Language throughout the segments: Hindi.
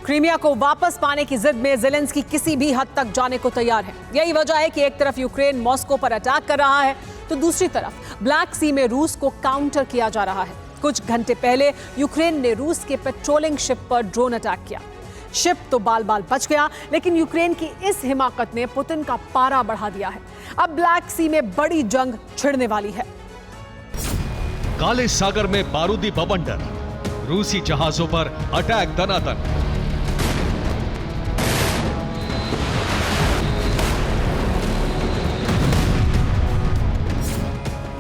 क्रीमिया को वापस पाने की जिद में ज़ेलेंस्की किसी भी हद तक जाने को तैयार है। यही वजह है कि एक तरफ यूक्रेन मॉस्को पर अटैक कर रहा है तो दूसरी तरफ ब्लैक सी में रूस को काउंटर किया जा रहा है। कुछ घंटे पहले यूक्रेन ने रूस के पेट्रोलिंग शिप पर ड्रोन अटैक किया। शिप तो बाल बाल बच गया, लेकिन यूक्रेन की इस हिमाकत ने पुतिन का पारा बढ़ा दिया है। अब ब्लैक सी में बड़ी जंग छिड़ने वाली है। काले सागर में बारूदी बवंडर, रूसी जहाजों पर अटैक दनादन।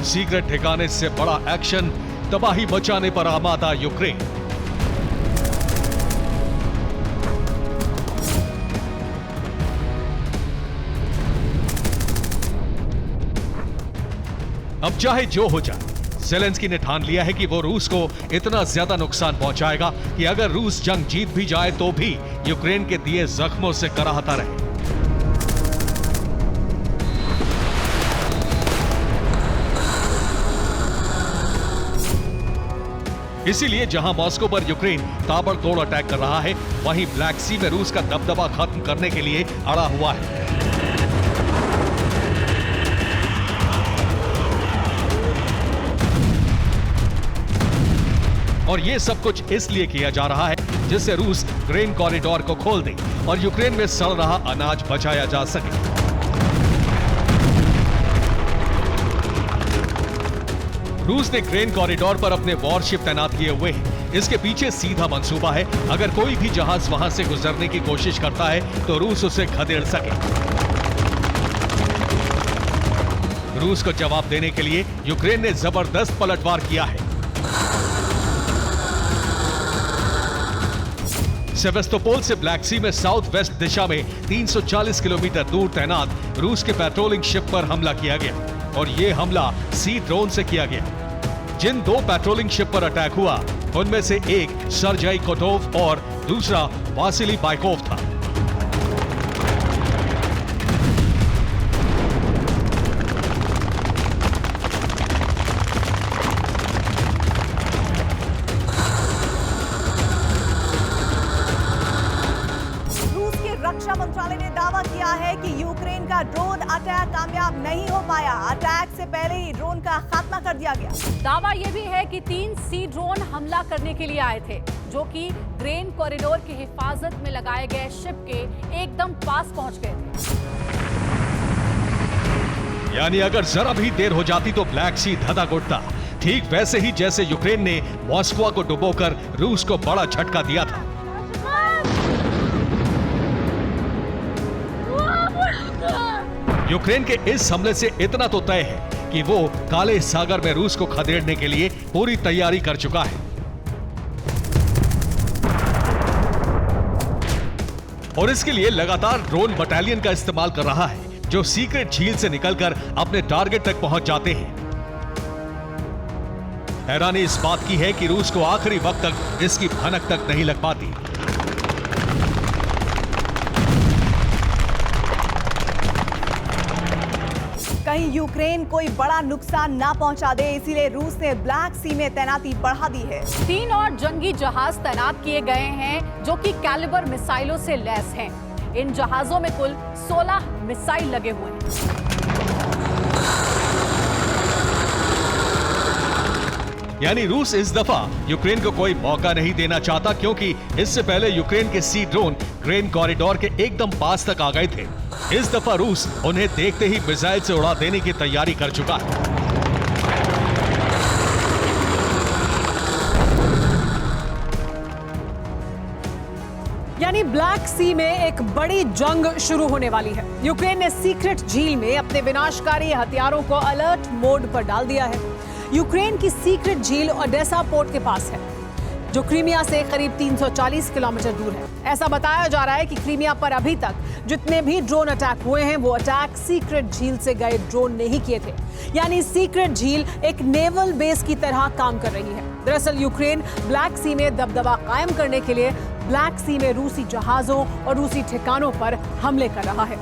सीक्रेट ठिकाने से बड़ा एक्शन, तबाही मचाने पर आमादा यूक्रेन। अब चाहे जो हो जाए, ज़ेलेंस्की ने ठान लिया है कि वो रूस को इतना ज्यादा नुकसान पहुंचाएगा कि अगर रूस जंग जीत भी जाए तो भी यूक्रेन के दिए जख्मों से कराहता रहे। इसीलिए जहां मॉस्को पर यूक्रेन ताबड़तोड़ अटैक कर रहा है, वहीं ब्लैक सी में रूस का दबदबा खत्म करने के लिए अड़ा हुआ है। और यह सब कुछ इसलिए किया जा रहा है जिससे रूस ग्रेन कॉरिडोर को खोल दे और यूक्रेन में सड़ रहा अनाज बचाया जा सके। रूस ने ग्रेन कॉरिडोर पर अपने वॉरशिप तैनात किए हुए हैं। इसके पीछे सीधा मंसूबा है, अगर कोई भी जहाज वहां से गुजरने की कोशिश करता है तो रूस उसे खदेड़ सके। रूस को जवाब देने के लिए यूक्रेन ने जबरदस्त पलटवार किया है। सेवेस्तोपोल से ब्लैक सी में साउथ वेस्ट दिशा में 340 किलोमीटर दूर तैनात रूस के पेट्रोलिंग शिप पर हमला किया गया और यह हमला सी ड्रोन से किया गया। जिन दो पेट्रोलिंग शिप पर अटैक हुआ, उनमें से एक सर्जेई कोटोव और दूसरा वासिली बाइकोव था। रक्षा मंत्रालय ने दावा किया है कि यूक्रेन का ड्रोन अटैक कामयाब नहीं हो पाया। अटैक से पहले ही ड्रोन का खात्मा कर दिया गया। दावा यह भी है कि 3 सी ड्रोन हमला करने के लिए आए थे, जो कि ग्रेन कॉरिडोर की हिफाजत में लगाए गए शिप के एकदम पास पहुंच गए थे। यानी अगर जरा भी देर हो जाती तो ब्लैक सी धधक उठता, ठीक वैसे ही जैसे यूक्रेन ने मॉस्को को डुबोकर रूस को बड़ा झटका दिया था। यूक्रेन के इस हमले से इतना तो तय है कि वो काले सागर में रूस को खदेड़ने के लिए पूरी तैयारी कर चुका है और इसके लिए लगातार ड्रोन बटालियन का इस्तेमाल कर रहा है, जो सीक्रेट झील से निकलकर अपने टारगेट तक पहुंच जाते हैं। हैरानी इस बात की है कि रूस को आखिरी वक्त तक इसकी भनक तक नहीं लग पाती। कहीं यूक्रेन कोई बड़ा नुकसान ना पहुंचा दे, इसीलिए रूस ने ब्लैक सी में तैनाती बढ़ा दी है। 3 और जंगी जहाज तैनात किए गए हैं जो कि कैलिबर मिसाइलों से लैस हैं। इन जहाजों में कुल 16 मिसाइल लगे हुए हैं। यानी रूस इस दफा यूक्रेन को कोई मौका नहीं देना चाहता, क्योंकि इससे पहले यूक्रेन के सी ड्रोन ग्रेन कॉरिडोर के एकदम पास तक आ गए थे। इस दफा रूस उन्हें देखते ही मिसाइल से उड़ा देने की तैयारी कर चुका है। यानी ब्लैक सी में एक बड़ी जंग शुरू होने वाली है। यूक्रेन ने सीक्रेट झील में अपने विनाशकारी हथियारों को अलर्ट मोड पर डाल दिया है। यूक्रेन की सीक्रेट झील ओडेसा पोर्ट के पास है, जो क्रीमिया से करीब 340 किलोमीटर दूर है। ऐसा बताया जा रहा है कि क्रीमिया पर अभी तक जितने भी ड्रोन अटैक हुए हैं, वो अटैक सीक्रेट झील से गए ड्रोन ने ही किए थे। यानी सीक्रेट झील एक नेवल बेस की तरह काम कर रही है। दरअसल यूक्रेन ब्लैक सी में दबदबा कायम करने के लिए ब्लैक सी में रूसी जहाजों और रूसी ठिकानों पर हमले कर रहा है।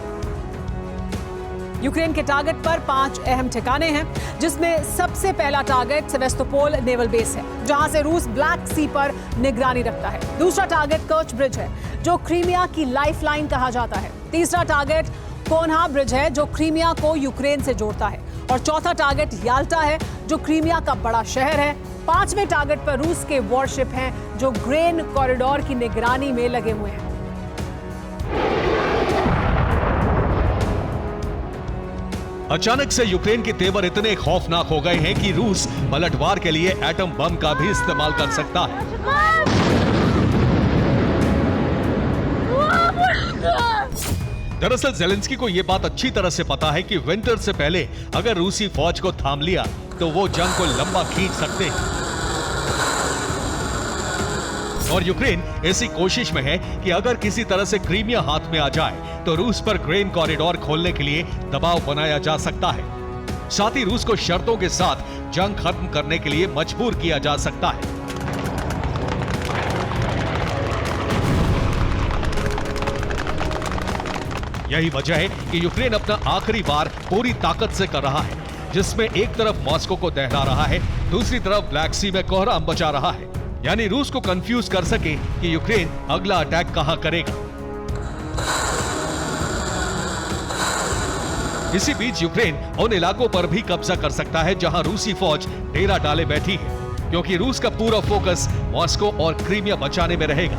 यूक्रेन के टारगेट पर 5 अहम ठिकाने हैं, जिसमें सबसे पहला टारगेट सेवेस्तोपोल नेवल बेस है, जहां से रूस ब्लैक सी पर निगरानी रखता है। दूसरा टारगेट कर्च ब्रिज है, जो क्रीमिया की लाइफलाइन कहा जाता है। तीसरा टारगेट कोन्हा ब्रिज है, जो क्रीमिया को यूक्रेन से जोड़ता है। और चौथा टारगेट याल्टा है, जो क्रीमिया का बड़ा शहर है। 5वें टारगेट पर रूस के वॉरशिप हैं, जो ग्रेन कॉरिडोर की निगरानी में लगे हुए हैं। अचानक से यूक्रेन के तेवर इतने खौफनाक हो गए हैं कि रूस पलटवार के लिए एटम बम का भी इस्तेमाल कर सकता है। दरअसल जेलेंस्की को यह बात अच्छी तरह से पता है कि विंटर से पहले अगर रूसी फौज को थाम लिया तो वो जंग को लंबा खींच सकते हैं। और यूक्रेन ऐसी कोशिश में है कि अगर किसी तरह से क्रीमिया हाथ में आ जाए तो रूस पर ग्रेन कॉरिडोर खोलने के लिए दबाव बनाया जा सकता है। साथ ही रूस को शर्तों के साथ जंग खत्म करने के लिए मजबूर किया जा सकता है। यही वजह है कि यूक्रेन अपना आखिरी वार पूरी ताकत से कर रहा है, जिसमें एक तरफ मॉस्को को दहला रहा है, दूसरी तरफ ब्लैक सी में कोहराम बचा रहा है, यानी रूस को कंफ्यूज कर सके कि यूक्रेन अगला अटैक कहां करेगा। इसी बीच यूक्रेन उन इलाकों पर भी कब्जा कर सकता है जहां रूसी फौज डेरा डाले बैठी है, क्योंकि रूस का पूरा फोकस मॉस्को और क्रीमिया बचाने में रहेगा।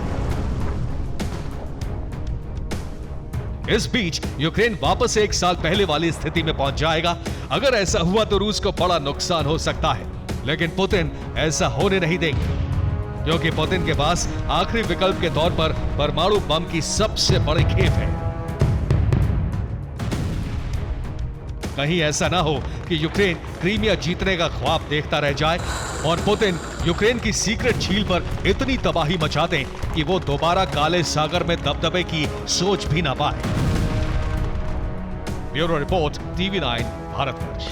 इस बीच यूक्रेन वापस 1 साल पहले वाली स्थिति में पहुंच जाएगा। अगर ऐसा हुआ तो रूस को बड़ा नुकसान हो सकता है, लेकिन पुतिन ऐसा होने नहीं देंगे, क्योंकि पुतिन के पास आखिरी विकल्प के तौर पर परमाणु बम की सबसे बड़ी खेप है। कहीं ऐसा ना हो कि यूक्रेन क्रीमिया जीतने का ख्वाब देखता रह जाए और पुतिन यूक्रेन की सीक्रेट झील पर इतनी तबाही मचा दें कि वो दोबारा काले सागर में दबदबे की सोच भी ना पाए। Bureau report, TV9 Bharatvarsh.